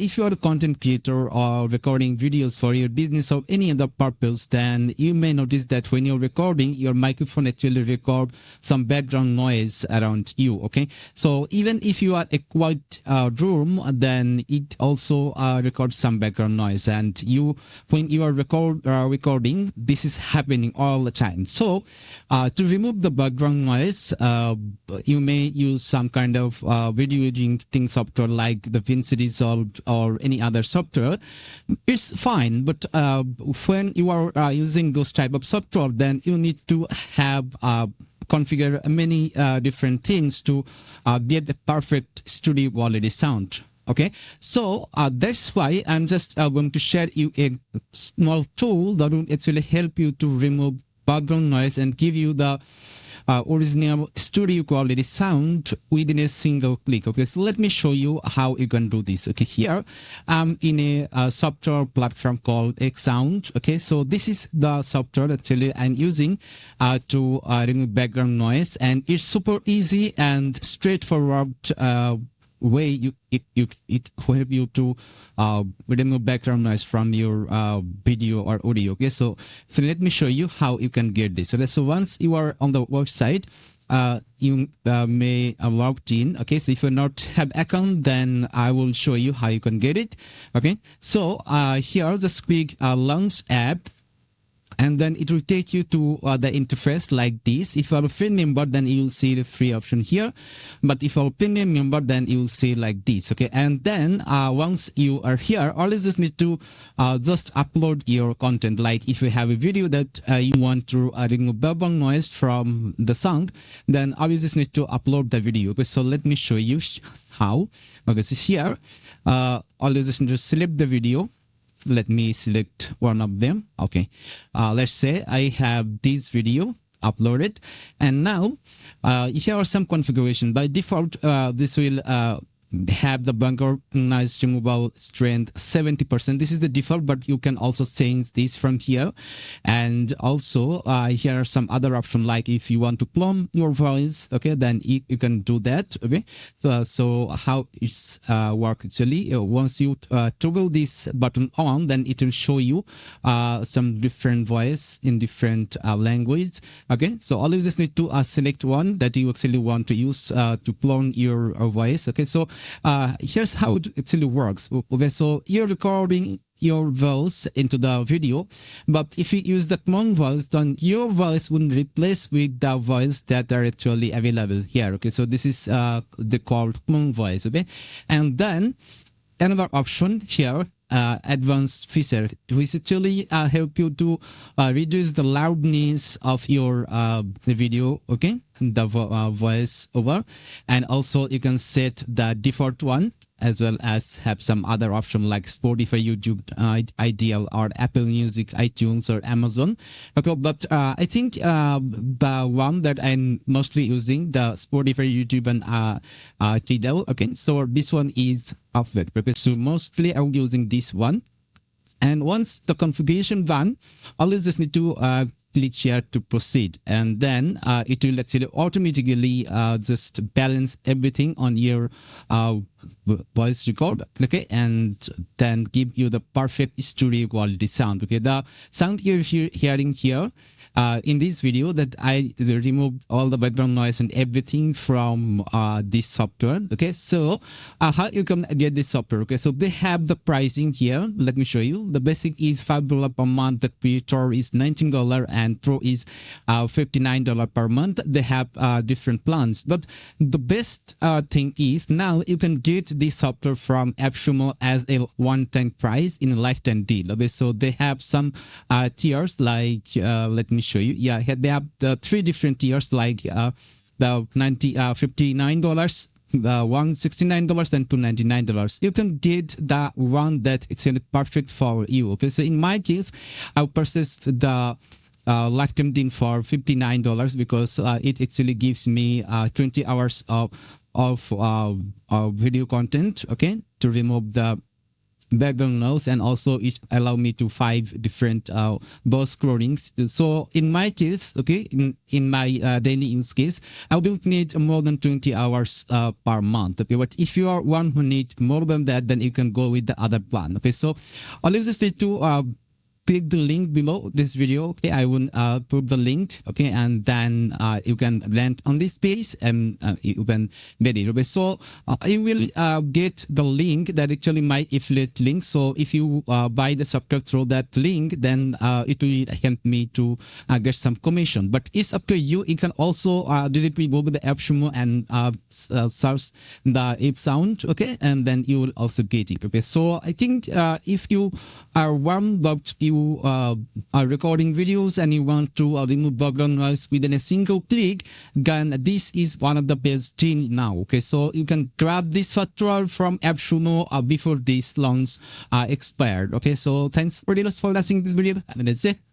if you are a content creator or recording videos for your business or any other purpose, then you may notice that when you're recording, your microphone actually record some background noise around you. Okay, so even if you are a quiet room, then it also records some background noise, and when you are recording, this is happening all the time. So to remove the background noise, you may use some kind of video editing software like the DaVinci Resolve or any other software. It's fine, but when you are using those type of software, then you need to have configure many different things to get a perfect studio quality sound. Okay, so that's why I'm just going to share you a small tool that will actually help you to remove background noise and give you the original studio quality sound within a single click. Okay, so let me show you how you can do this. Okay, here I'm in a software platform called Xound. Okay, so this is the software actually I'm using to remove background noise, and it's super easy and straightforward way it will help you to remove background noise from your video or audio. Okay, so let me show you how you can get this. Okay, so once you are on the website, you may logged in. Okay, so if you not have account, then I will show you how you can get it. Okay, so here just click launch app, and then it will take you to the interface like this. If you are a free member, then you will see the free option here. But if you are a premium member, then you will see like this. Okay, and then once you are here, all you just need to just upload your content. Like if you have a video that you want to remove background noise from the sound, then all you just need to upload the video. Okay, so let me show you how. Okay, so here, all you just need to select the video. Let me select one of them. Okay, let's say I have this video uploaded, and now here are some configuration. By default, this will have the background noise removal strength 70%. This is the default, but you can also change this from here. And also here are some other options, like if you want to clone your voice, okay, then you can do that. Okay, so how it's work actually, once you toggle this button on, then it will show you some different voice in different language. Okay, so all you just need to select one that you actually want to use to clone your voice. Okay, so here's how it actually works. Okay, so you're recording your voice into the video, but if you use the clone voice, then your voice will replace with the voice that are actually available here. Okay, so this is the called clone voice. Okay, and then another option here, advanced feature, which actually help you to reduce the loudness of your video. Okay, the voice over, and also you can set the default one, as well as have some other option like Spotify, YouTube, Ideal, or Apple Music, iTunes, or Amazon. Okay, but I think the one that I'm mostly using, the Spotify, YouTube, and Tidal. Okay, so this one is perfect. Okay, so mostly I'm using this one. And once the configuration done, all you just need to click here to proceed, and then it will actually automatically just balance everything on your voice record. Okay, and then give you the perfect studio quality sound. Okay, the sound you're hearing here in this video, that I removed all the background noise and everything from this software. Okay, so how you can get this software? Okay, so they have the pricing here. Let me show you. The basic is $5 per month. The creator is $19, and Pro is $59 per month. They have different plans, but the best thing is now you can get this software from AppSumo as a one-time price in a lifetime deal. Okay, so they have some tiers, like let me show you. Yeah, they have the 3 different tiers, like the $59, the $169, and $299. You can get the one that it's perfect for you. Okay, so in my case, I purchased the lifetime deal for $59 because it actually gives me 20 hours of video content. Okay, to remove the background noise, and also it allow me to 5 different boss scrollings. So in my case, okay, in my daily use case, I will need more than 20 hours per month. Okay, but if you are one who need more than that, then you can go with the other plan. Okay, so all you just need to click the link below this video. Okay, I will put the link. Okay, and then you can land on this page and you can get it. Okay, so you will get the link that actually my affiliate link. So if you buy the software through that link, then it will help me to get some commission. But it's up to you. You can also directly go with the app Sumo and search the Xound. Okay, and then you will also get it. Okay, so I think if you are warmed up, you are recording videos and you want to remove background noise within a single click, then this is one of the best thing now. Okay, so you can grab this software from AppSumo before this launch expired. Okay, so thanks for watching this video, and that's it.